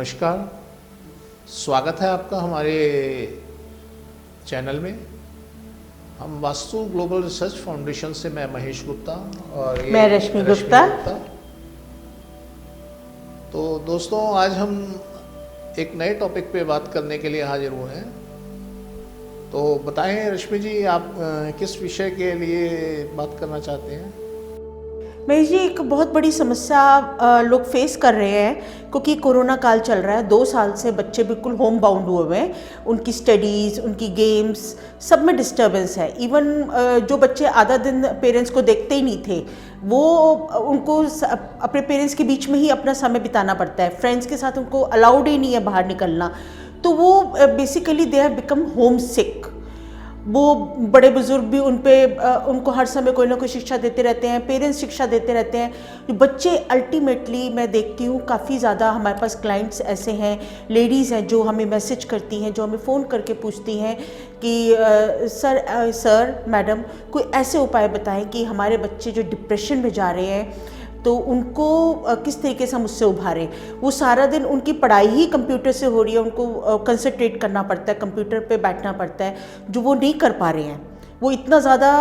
नमस्कार, स्वागत है आपका हमारे चैनल में। हम वास्तु ग्लोबल रिसर्च फाउंडेशन से, मैं महेश गुप्ता और ये मैं रश्मि गुप्ता। तो दोस्तों, आज हम एक नए टॉपिक पे बात करने के लिए हाजिर हुए हैं। तो बताएं रश्मि जी, आप किस विषय के लिए बात करना चाहते हैं? महेश जी, एक बहुत बड़ी समस्या लोग फेस कर रहे हैं क्योंकि कोरोना काल चल रहा है। 2 साल से बच्चे बिल्कुल होम बाउंड हुए हुए हैं। उनकी स्टडीज़, उनकी गेम्स, सब में डिस्टर्बेंस है। इवन जो बच्चे आधा दिन पेरेंट्स को देखते ही नहीं थे, वो उनको अपने पेरेंट्स के बीच में ही अपना समय बिताना पड़ता है। फ्रेंड्स के साथ उनको अलाउड ही नहीं है बाहर निकलना। तो वो basically they have become homesick. वो बड़े बुजुर्ग भी उनको हर समय कोई ना कोई शिक्षा देते रहते हैं, पेरेंट्स शिक्षा देते रहते हैं। बच्चे अल्टीमेटली, मैं देखती हूँ काफ़ी ज़्यादा हमारे पास क्लाइंट्स ऐसे हैं, लेडीज़ हैं जो हमें मैसेज करती हैं, जो हमें फ़ोन करके पूछती हैं कि सर मैडम, कोई ऐसे उपाय बताएं कि हमारे बच्चे जो डिप्रेशन में जा रहे हैं तो उनको किस तरीके से हम उससे उभारें। वो सारा दिन उनकी पढ़ाई ही कंप्यूटर से हो रही है, उनको कंसंट्रेट करना पड़ता है, कंप्यूटर पे बैठना पड़ता है, जो वो नहीं कर पा रहे हैं। वो इतना ज़्यादा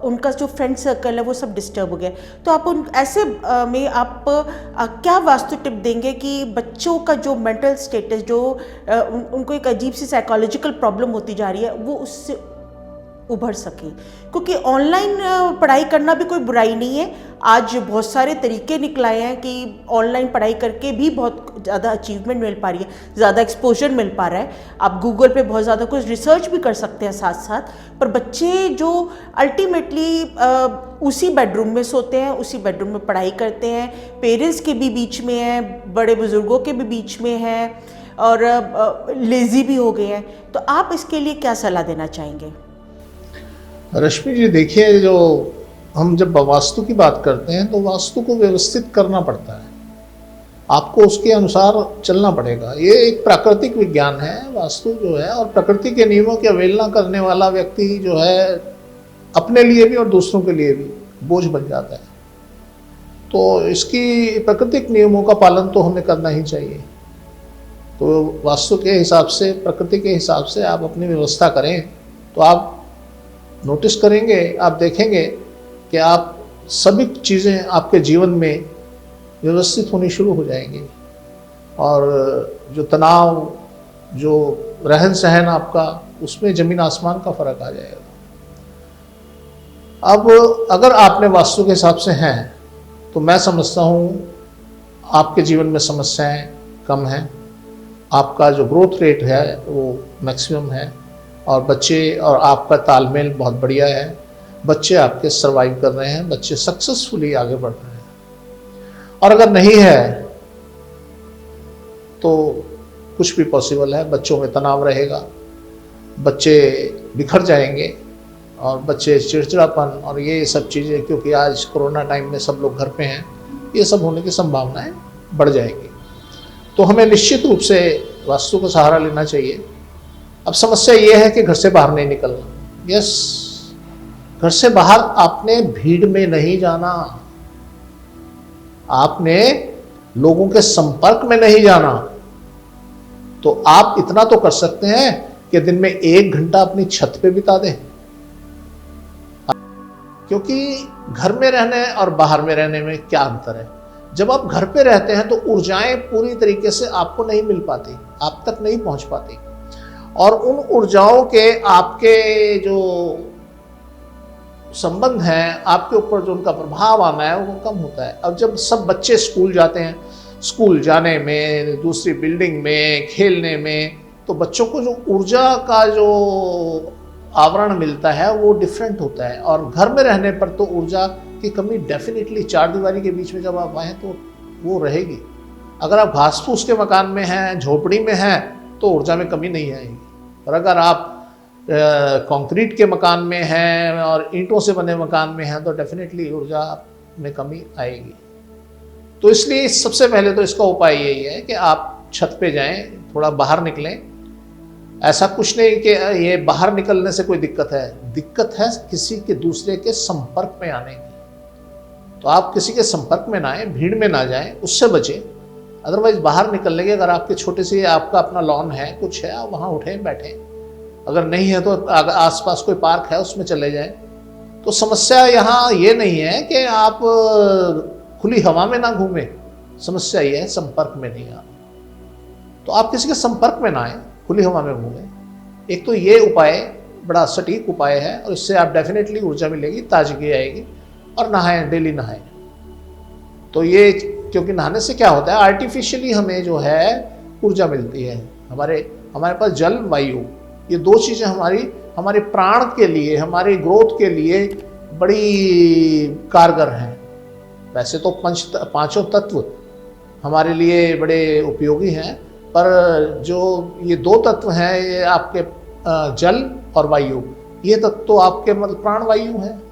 उनका जो फ्रेंड सर्कल है वो सब डिस्टर्ब हो गया। तो आप ऐसे में आप क्या वास्तु टिप देंगे कि बच्चों का जो मेंटल स्टेटस, जो उनको एक अजीब सी साइकोलॉजिकल प्रॉब्लम होती जा रही है, वो उससे उभर सके? क्योंकि ऑनलाइन पढ़ाई करना भी कोई बुराई नहीं है। आज बहुत सारे तरीके निकलाए हैं कि ऑनलाइन पढ़ाई करके भी बहुत ज़्यादा अचीवमेंट मिल पा रही है, ज़्यादा एक्सपोजर मिल पा रहा है। आप गूगल पे बहुत ज़्यादा कुछ रिसर्च भी कर सकते हैं साथ साथ। पर बच्चे जो अल्टीमेटली उसी बेडरूम में सोते हैं, उसी बेडरूम में पढ़ाई करते हैं, पेरेंट्स के भी बीच में हैं, बड़े बुजुर्गों के भी बीच में हैं, और लेज़ी भी हो गए हैं। तो आप इसके लिए क्या सलाह देना चाहेंगे? रश्मि जी, देखिए, जो हम जब वास्तु की बात करते हैं तो वास्तु को व्यवस्थित करना पड़ता है, आपको उसके अनुसार चलना पड़ेगा। ये एक प्राकृतिक विज्ञान है वास्तु जो है, और प्रकृति के नियमों की अवहेलना करने वाला व्यक्ति जो है अपने लिए भी और दूसरों के लिए भी बोझ बन जाता है। तो इसकी प्राकृतिक नियमों का पालन तो हमें करना ही चाहिए। तो वास्तु के हिसाब से, प्रकृति के हिसाब से आप अपनी व्यवस्था करें तो आप नोटिस करेंगे, आप देखेंगे कि आप सभी चीज़ें आपके जीवन में व्यवस्थित होनी शुरू हो जाएंगी, और जो तनाव, जो रहन सहन आपका, उसमें ज़मीन आसमान का फ़र्क आ जाएगा। अब अगर आपने वास्तु के हिसाब से हैं तो मैं समझता हूँ आपके जीवन में समस्याएं कम हैं, आपका जो ग्रोथ रेट है वो मैक्सिमम है, और बच्चे और आपका तालमेल बहुत बढ़िया है। बच्चे आपके सर्वाइव कर रहे हैं, बच्चे सक्सेसफुली आगे बढ़ रहे हैं। और अगर नहीं है तो कुछ भी पॉसिबल है। बच्चों में तनाव रहेगा, बच्चे बिखर जाएंगे, और बच्चे चिड़चिड़ापन और ये सब चीज़ें, क्योंकि आज कोरोना टाइम में सब लोग घर पे हैं, ये सब होने की संभावनाएं बढ़ जाएंगी। तो हमें निश्चित रूप से वास्तु का सहारा लेना चाहिए। अब समस्या ये है कि घर से बाहर नहीं निकलना। यस, घर से बाहर आपने भीड़ में नहीं जाना, आपने लोगों के संपर्क में नहीं जाना। तो आप इतना तो कर सकते हैं कि दिन में 1 घंटा अपनी छत पे बिता दें, क्योंकि घर में रहने और बाहर में रहने में क्या अंतर है। जब आप घर पे रहते हैं तो ऊर्जाएं पूरी तरीके से आपको नहीं मिल पाती, आप तक नहीं पहुंच पाती, और उन ऊर्जाओं के आपके जो संबंध हैं, आपके ऊपर जो उनका प्रभाव आना है वो कम होता है। अब जब सब बच्चे स्कूल जाते हैं, स्कूल जाने में, दूसरी बिल्डिंग में, खेलने में, तो बच्चों को जो ऊर्जा का जो आवरण मिलता है वो डिफरेंट होता है। और घर में रहने पर तो ऊर्जा की कमी डेफिनेटली, 4 दीवारी के बीच में जब आप आए तो वो रहेगी। अगर आप घास फूस के मकान में हैं, झोपड़ी में हैं, तो ऊर्जा में कमी नहीं आएगी। और अगर आप कंक्रीट के मकान में हैं और ईंटों से बने मकान में हैं तो डेफिनेटली ऊर्जा में कमी आएगी। तो इसलिए सबसे पहले तो इसका उपाय यही है कि आप छत पे जाएं, थोड़ा बाहर निकलें। ऐसा कुछ नहीं कि ये बाहर निकलने से कोई दिक्कत है किसी के दूसरे के संपर्क में आने की। तो आप किसी के संपर्क में ना आए, भीड़ में ना जाएं, उससे बचें। अदरवाइज बाहर निकलने के, अगर आपके छोटे से आपका अपना लॉन है, कुछ है, आप वहाँ उठें बैठें, अगर नहीं है तो अगर आसपास कोई पार्क है उसमें चले जाएं। तो समस्या यहाँ ये नहीं है कि आप खुली हवा में ना घूमें, समस्या ये है संपर्क में नहीं आना। तो आप किसी के संपर्क में ना आए, खुली हवा में घूमें। एक तो ये उपाय बड़ा सटीक उपाय है और इससे आप डेफिनेटली ऊर्जा मिलेगी, ताजगी आएगी। और नहाएं, डेली नहाएं। तो ये क्योंकि नहाने से क्या होता है, आर्टिफिशियली हमें जो है ऊर्जा मिलती है। हमारे पास जल, वायु, ये दो चीज़ें हमारे प्राण के लिए, हमारे ग्रोथ के लिए बड़ी कारगर हैं। वैसे तो पांचों तत्व हमारे लिए बड़े उपयोगी हैं, पर जो ये दो तत्व हैं, ये आपके जल और वायु, ये तत्व तो आपके मतलब प्राण वायु हैं।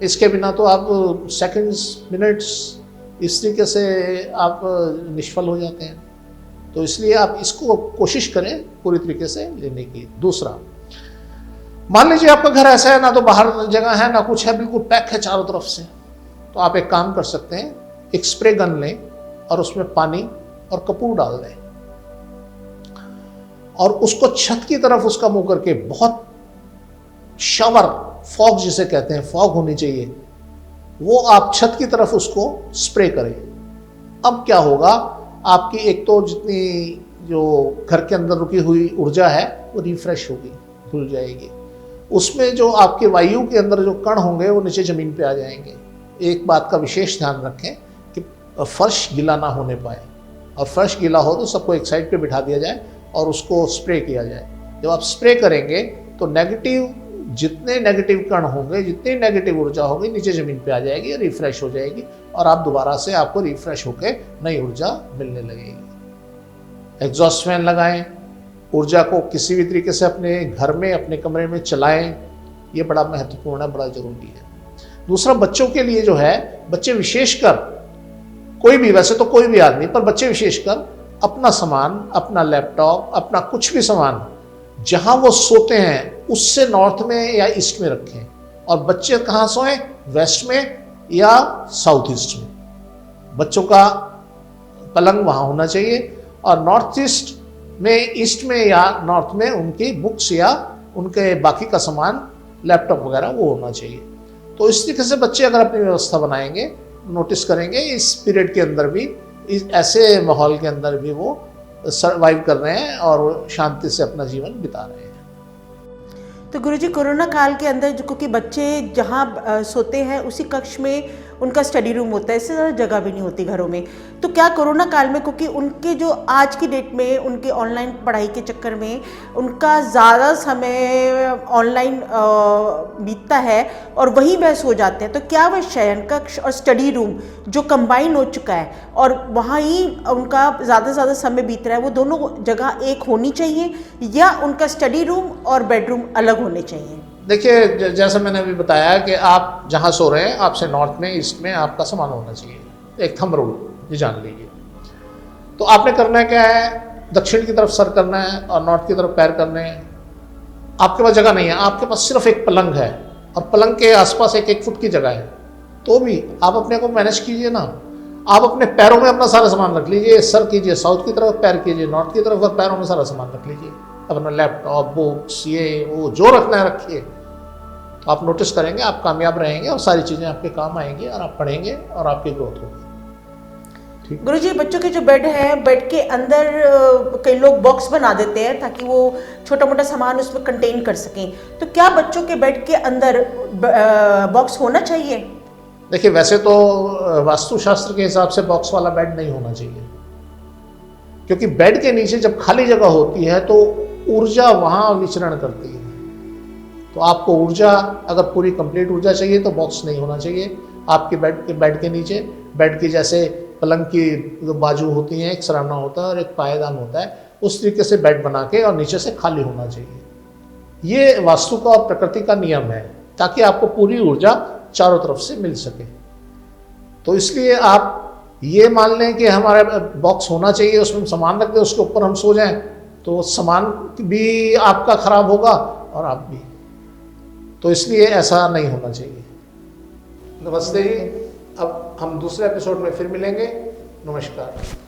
इसके बिना तो आप सेकंड्स, मिनट्स इस तरीके से आप निष्फल हो जाते हैं। तो इसलिए आप इसको कोशिश करें पूरी तरीके से लेने की। दूसरा, मान लीजिए आपका घर ऐसा है, ना तो बाहर जगह है ना कुछ है, बिल्कुल पैक है चारों तरफ से, तो आप एक काम कर सकते हैं, एक स्प्रे गन लें और उसमें पानी और कपूर डाल दें और उसको छत की तरफ उसका मुंह करके, बहुत शावर, फॉग जिसे कहते हैं, फॉग होनी चाहिए, वो आप छत की तरफ उसको स्प्रे करें। अब क्या होगा, आपकी एक तो जितनी जो घर के अंदर रुकी हुई ऊर्जा है वो रिफ्रेश होगी, धुल जाएगी। उसमें जो आपके वायु के अंदर जो कण होंगे वो नीचे ज़मीन पे आ जाएंगे। एक बात का विशेष ध्यान रखें कि फर्श गीला ना होने पाए, और फर्श गीला हो तो सबको एक साइड पे बिठा दिया जाए और उसको स्प्रे किया जाए। जब आप स्प्रे करेंगे तो जितने नेगेटिव कण होंगे, जितनी नेगेटिव ऊर्जा होगी, नीचे ज़मीन पे आ जाएगी, रिफ्रेश हो जाएगी और आप दोबारा से आपको रिफ्रेश होकर नई ऊर्जा मिलने लगेगी। एग्जॉस्ट फैन लगाएं, ऊर्जा को किसी भी तरीके से अपने घर में, अपने कमरे में चलाएं, ये बड़ा महत्वपूर्ण है, बड़ा ज़रूरी है। दूसरा, बच्चों के लिए जो है, बच्चे विशेषकर, कोई भी, वैसे तो कोई भी आदमी, पर बच्चे विशेषकर अपना सामान, अपना लैपटॉप, अपना कुछ भी सामान जहां वो सोते हैं उससे नॉर्थ में या ईस्ट में रखें। और बच्चे कहाँ सोएं, वेस्ट में या साउथ ईस्ट में। बच्चों का पलंग वहां होना चाहिए और नॉर्थ ईस्ट में, ईस्ट में या नॉर्थ में उनकी बुक्स या उनके बाकी का सामान, लैपटॉप वगैरह, वो होना चाहिए। तो इस तरीके से बच्चे अगर अपनी व्यवस्था बनाएंगे, नोटिस करेंगे इस पीरियड के अंदर भी, इस ऐसे माहौल के अंदर भी वो सर्वाइव कर रहे हैं और शांति से अपना जीवन बिता रहे हैं। तो गुरुजी, कोरोना काल के अंदर जो, क्योंकि बच्चे जहाँ सोते हैं उसी कक्ष में उनका स्टडी रूम होता है, इससे ज़्यादा जगह भी नहीं होती घरों में, तो क्या कोरोना काल में, क्योंकि उनके जो आज की डेट में उनके ऑनलाइन पढ़ाई के चक्कर में उनका ज़्यादा समय ऑनलाइन बीतता है और वहीं वह सो जाते हैं, तो क्या वह शयन कक्ष और स्टडी रूम जो कंबाइन हो चुका है और वहाँ ही उनका ज़्यादा से ज़्यादा समय बीत रहा है, वो दोनों जगह एक होनी चाहिए या उनका स्टडी रूम और बेडरूम अलग होने चाहिए? देखिए, जैसा मैंने अभी बताया कि आप जहाँ सो रहे हैं, आपसे नॉर्थ में, ईस्ट में आपका सामान होना चाहिए। एक थंब रूल ये जान लीजिए। तो आपने करना क्या है, दक्षिण की तरफ सर करना है और नॉर्थ की तरफ पैर करने हैं। आपके पास जगह नहीं है, आपके पास सिर्फ एक पलंग है और पलंग के आसपास 1-1 फुट की जगह है, तो भी आप अपने को मैनेज कीजिए ना। आप अपने पैरों में अपना सारा सामान रख लीजिए, सर कीजिए साउथ की तरफ, पैर कीजिए नॉर्थ की तरफ और पैरों में सारा सामान रख लीजिए। अपना लैपटॉप, बुक्स, ये वो जो रखना है रखिए। तो आप नोटिस करेंगे आप कामयाब रहेंगे और सारी चीज़ें आपके काम आएंगी और आप पढ़ेंगे और आपकी ग्रोथ होगी। ठीक। गुरुजी, बच्चों के जो बेड है, बेड के अंदर कई लोग बॉक्स बना देते हैं ताकि वो छोटा मोटा सामान उसमें कंटेन कर सकें, तो क्या बच्चों के बेड के अंदर बॉक्स होना चाहिए? देखिए, वैसे तो वास्तुशास्त्र के हिसाब से बॉक्स वाला बेड नहीं होना चाहिए, क्योंकि बेड के नीचे जब खाली जगह होती है तो ऊर्जा वहाँ विचरण करती है। तो आपको ऊर्जा, अगर पूरी कंप्लीट ऊर्जा चाहिए तो बॉक्स नहीं होना चाहिए। आपके बेड के नीचे, बेड की जैसे पलंग की जो बाजू होती हैं, एक सराहना होता है और एक पायदान होता है, उस तरीके से बेड बना के और नीचे से खाली होना चाहिए। ये वास्तु का और प्रकृति का नियम है, ताकि आपको पूरी ऊर्जा चारों तरफ से मिल सके। तो इसलिए आप ये मान लें कि हमारा बॉक्स होना चाहिए, उसमें सामान रख दें, उसके ऊपर हम सो जाएं, तो सामान भी आपका खराब होगा और आप भी। तो इसलिए ऐसा नहीं होना चाहिए। नमस्ते जी, अब हम दूसरे एपिसोड में फिर मिलेंगे। नमस्कार।